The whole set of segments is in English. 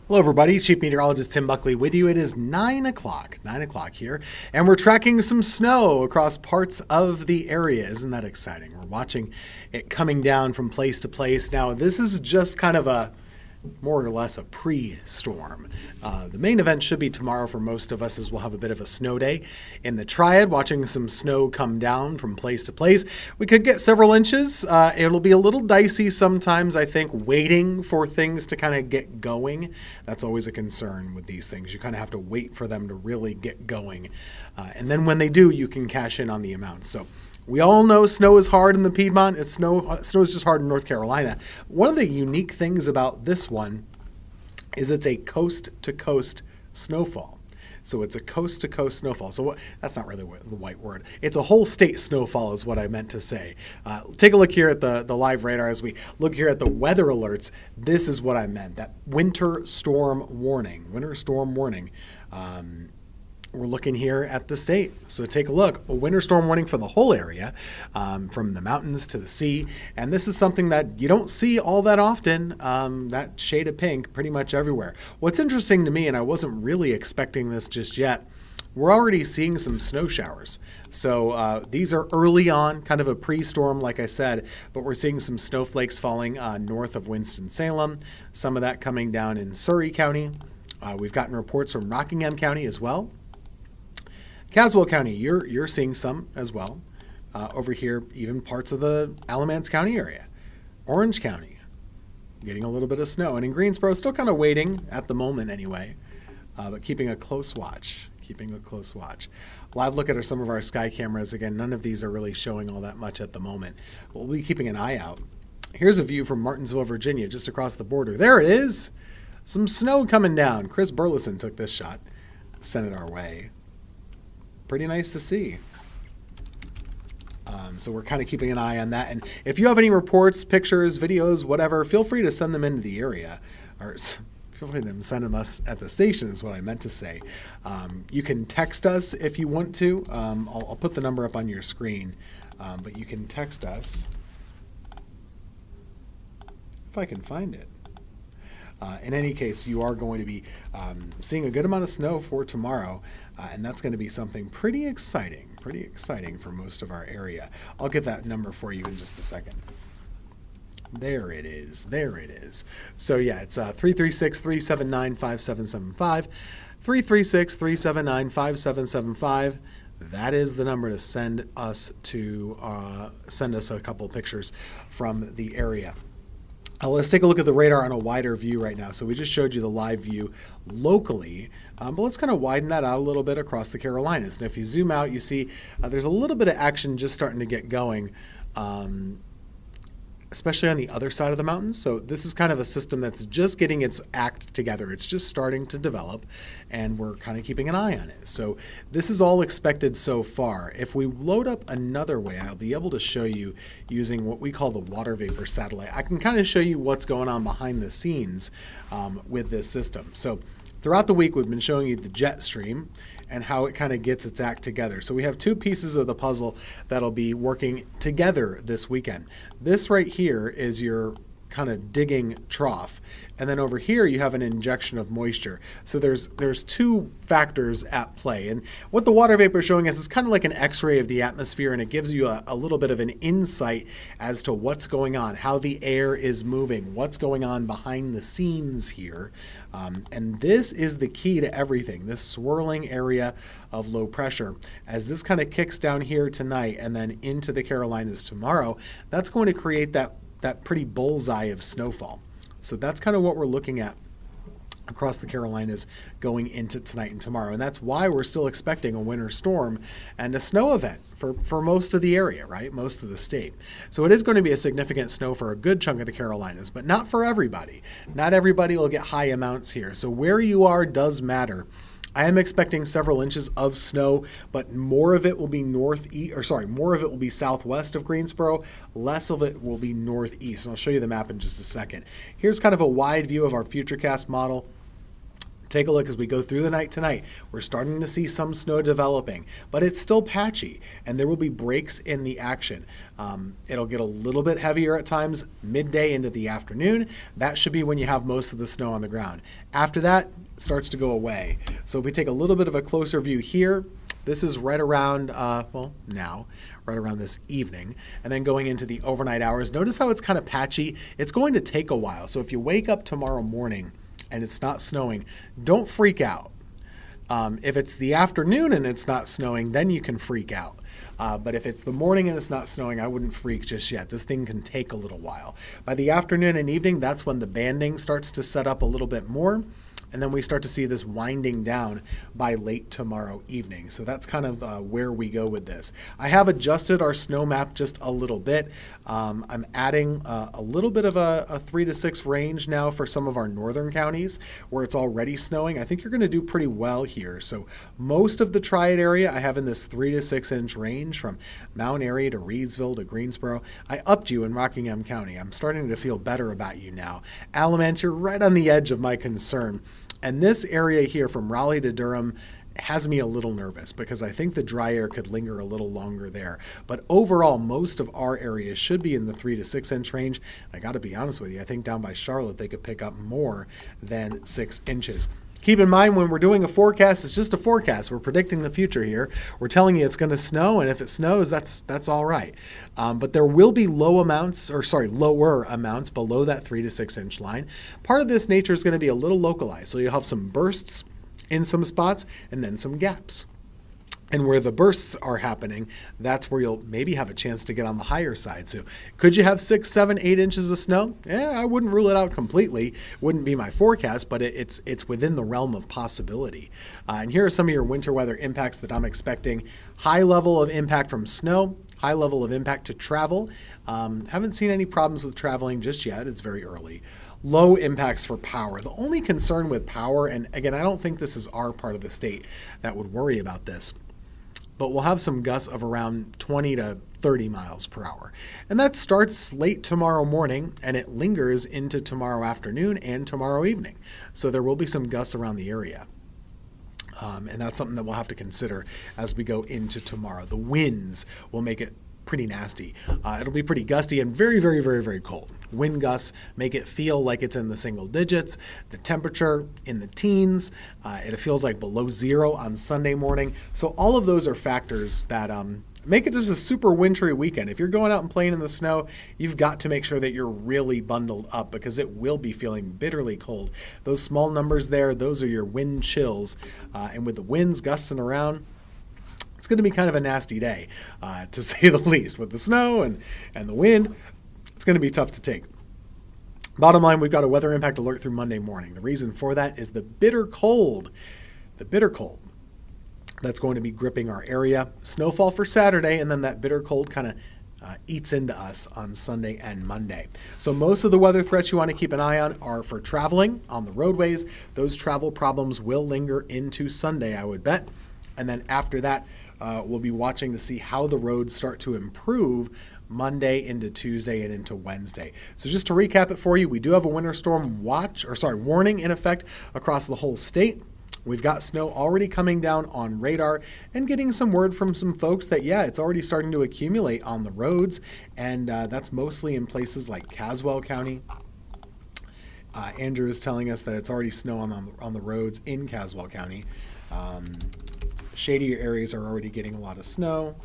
Hello, everybody. Chief Meteorologist Tim Buckley with you. It is 9 o'clock here, and we're tracking some snow across parts of the area. Isn't that exciting? We're watching it coming down from place to place. Now, this is just kind of a more or less a pre-storm. The main event should be tomorrow for most of us, as we'll have a bit of a snow day in the Triad, watching some snow come down from place to place. We could get several inches. It'll be a little dicey sometimes, I think, waiting for things to kind of get going. That's always a concern with these things. You kind of have to wait for them to really get going. And then when they do, you can cash in on the amounts. So we all know snow is hard in the Piedmont. Snow is just hard in North Carolina. One of the unique things about this one is it's a coast-to-coast snowfall. So it's a coast-to-coast snowfall. So that's not really the right word. It's a whole state snowfall is what I meant to say. Take a look here at the live radar as we look here at the weather alerts. This is what I meant, that winter storm warning. We're looking here at the state. So take a look. A winter storm warning for the whole area, from the mountains to the sea. And this is something that you don't see all that often, that shade of pink pretty much everywhere. What's interesting to me, and I wasn't really expecting this just yet, we're already seeing some snow showers. So these are early on, kind of a pre-storm, like I said, but we're seeing some snowflakes falling north of Winston-Salem, some of that coming down in Surrey County. We've gotten reports from Rockingham County as well. Caswell County, you're seeing some as well. Over here, even parts of the Alamance County area. Orange County, getting a little bit of snow. And in Greensboro, still kind of waiting at the moment anyway, but keeping a close watch. Live look at some of our sky cameras. Again, none of these are really showing all that much at the moment. We'll be keeping an eye out. Here's a view from Martinsville, Virginia, just across the border. There it is. Some snow coming down. Chris Burleson took this shot, sent it our way. Pretty nice to see. So we're kind of keeping an eye on that. And if you have any reports, pictures, videos, whatever, feel free to send them into the area. Or feel free to send them us at the station is what I meant to say. You can text us if you want to. I'll put the number up on your screen. But you can text us if I can find it. In any case, you are going to be seeing a good amount of snow for tomorrow, and that's going to be something pretty exciting for most of our area. I'll get that number for you in just a second. There it is. So yeah, it's 336-379-5775, 336-379-5775. That is the number to send us a couple pictures from the area. Let's take a look at the radar on a wider view right now. So we just showed you the live view locally, but let's kind of widen that out a little bit across the Carolinas. And if you zoom out, you see there's a little bit of action just starting to get going, especially on the other side of the mountains. So this is kind of a system that's just getting its act together. It's just starting to develop, and we're kind of keeping an eye on it. So this is all expected so far. If we load up another way, I'll be able to show you using what we call the water vapor satellite. I can kind of show you what's going on behind the scenes with this system. So throughout the week, we've been showing you the jet stream and how it kind of gets its act together. So we have two pieces of the puzzle that'll be working together this weekend. This right here is your kind of digging trough. And then over here, you have an injection of moisture. So there's two factors at play. And what the water vapor is showing us is kind of like an X-ray of the atmosphere, and it gives you a little bit of an insight as to what's going on, how the air is moving, what's going on behind the scenes here. And this is the key to everything, this swirling area of low pressure. As this kind of kicks down here tonight and then into the Carolinas tomorrow, that's going to create that pretty bullseye of snowfall. So that's kind of what we're looking at across the Carolinas going into tonight and tomorrow. And that's why we're still expecting a winter storm and a snow event for most of the area, right? Most of the state. So it is going to be a significant snow for a good chunk of the Carolinas, but not for everybody. Not everybody will get high amounts here. So where you are does matter. I am expecting several inches of snow, but more of it will be southwest of Greensboro. Less of it will be northeast. And I'll show you the map in just a second. Here's kind of a wide view of our Futurecast model. Take a look as we go through the night tonight. We're starting to see some snow developing, but it's still patchy, and there will be breaks in the action. It'll get a little bit heavier at times midday into the afternoon. That should be when you have most of the snow on the ground. After that, it starts to go away. So if we take a little bit of a closer view here, this is right around, now, right around this evening, and then going into the overnight hours. Notice how it's kind of patchy. It's going to take a while. So if you wake up tomorrow morning and it's not snowing, don't freak out. If it's the afternoon and it's not snowing, then you can freak out. But if it's the morning and it's not snowing, I wouldn't freak just yet. This thing can take a little while. By the afternoon and evening, that's when the banding starts to set up a little bit more. And then we start to see this winding down by late tomorrow evening. So that's kind of where we go with this. I have adjusted our snow map just a little bit. I'm adding a little bit of a 3 to 6 range now for some of our northern counties where it's already snowing. I think you're going to do pretty well here. So most of the Triad area I have in this 3 to 6 inch range from Mount Airy to Reedsville to Greensboro. I upped you in Rockingham County. I'm starting to feel better about you now. Alamance, you're right on the edge of my concern. And this area here from Raleigh to Durham has me a little nervous because I think the dry air could linger a little longer there. But overall, most of our areas should be in the 3 to 6 inch range. I got to be honest with you, I think down by Charlotte they could pick up more than 6 inches. Keep in mind when we're doing a forecast, it's just a forecast. We're predicting the future here. We're telling you it's going to snow, and if it snows, that's all right. But there will be lower amounts below that 3 to 6 inch line. Part of this nature is going to be a little localized. So you'll have some bursts in some spots and then some gaps. And where the bursts are happening, that's where you'll maybe have a chance to get on the higher side. So could you have 6, 7, 8 inches of snow? I wouldn't rule it out completely. Wouldn't be my forecast, but it's within the realm of possibility. And here are some of your winter weather impacts that I'm expecting. High level of impact from snow, high level of impact to travel. Haven't seen any problems with traveling just yet. It's very early. Low impacts for power. The only concern with power, and again, I don't think this is our part of the state that would worry about this, but we'll have some gusts of around 20 to 30 miles per hour. And that starts late tomorrow morning and it lingers into tomorrow afternoon and tomorrow evening. So there will be some gusts around the area. And that's something that we'll have to consider as we go into tomorrow. The winds will make it pretty nasty. It'll be pretty gusty and very, very, very, very cold. Wind gusts make it feel like it's in the single digits. The temperature in the teens. It feels like below 0 on Sunday morning. So all of those are factors that make it just a super wintry weekend. If you're going out and playing in the snow, you've got to make sure that you're really bundled up because it will be feeling bitterly cold. Those small numbers there, those are your wind chills. And with the winds gusting around, it's going to be kind of a nasty day, to say the least. With the snow and the wind, it's going to be tough to take. Bottom line, we've got a weather impact alert through Monday morning. The reason for that is the bitter cold that's going to be gripping our area. Snowfall for Saturday, and then that bitter cold kind of eats into us on Sunday and Monday. So most of the weather threats you want to keep an eye on are for traveling on the roadways. Those travel problems will linger into Sunday, I would bet. And then after that, we'll be watching to see how the roads start to improve Monday into Tuesday and into Wednesday. So just to recap it for you, we do have a winter storm warning in effect across the whole state. We've got snow already coming down on radar and getting some word from some folks that, it's already starting to accumulate on the roads. And that's mostly in places like Caswell County. Andrew is telling us that it's already snow on the roads in Caswell County. Shadier areas are already getting a lot of snow.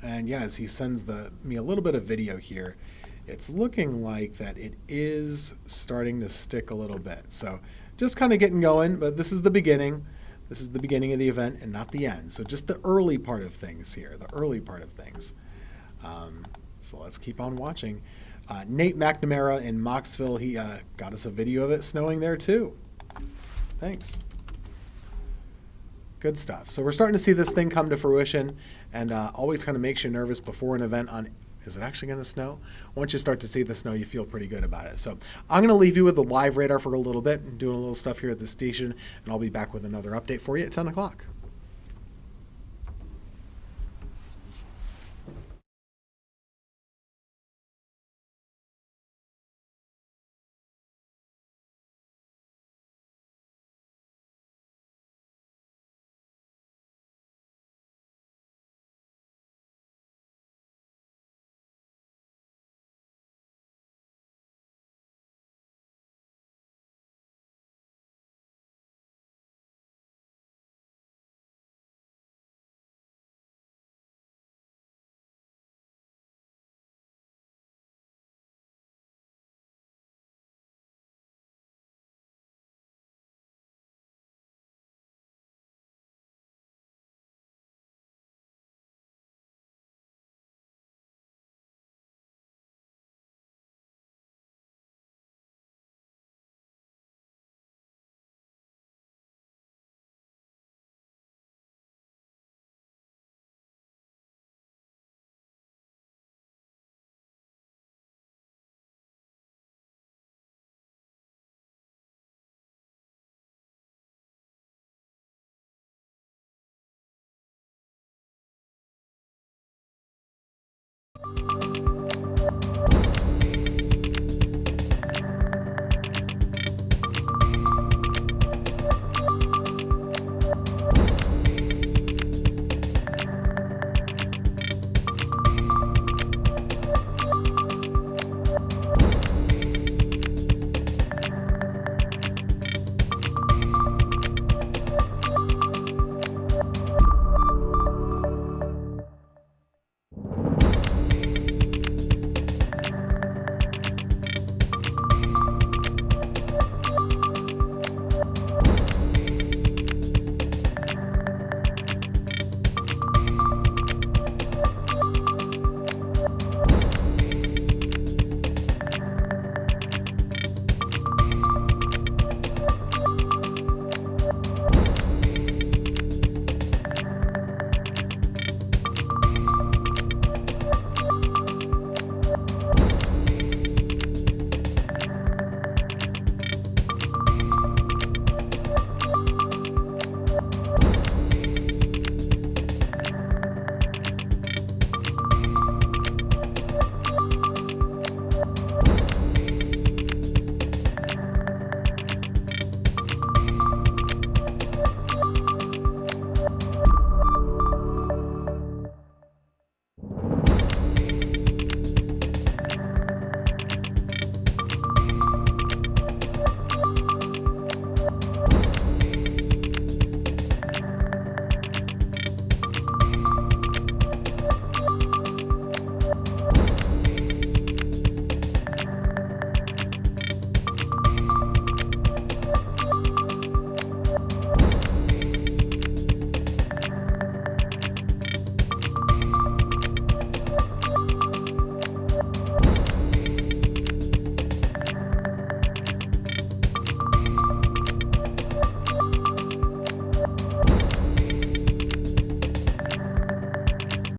And as he sends me a little bit of video here, it's looking like that it is starting to stick a little bit. So just kind of getting going, but this is the beginning. This is the beginning of the event and not the end. So just the early part of things here, So let's keep on watching. Nate McNamara in Moxville, he got us a video of it snowing there too. Thanks. Good stuff. So we're starting to see this thing come to fruition, and always kind of makes you nervous before an event on, is it actually going to snow? Once you start to see the snow, you feel pretty good about it. So I'm going to leave you with the live radar for a little bit, doing a little stuff here at the station, and I'll be back with another update for you at 10 o'clock.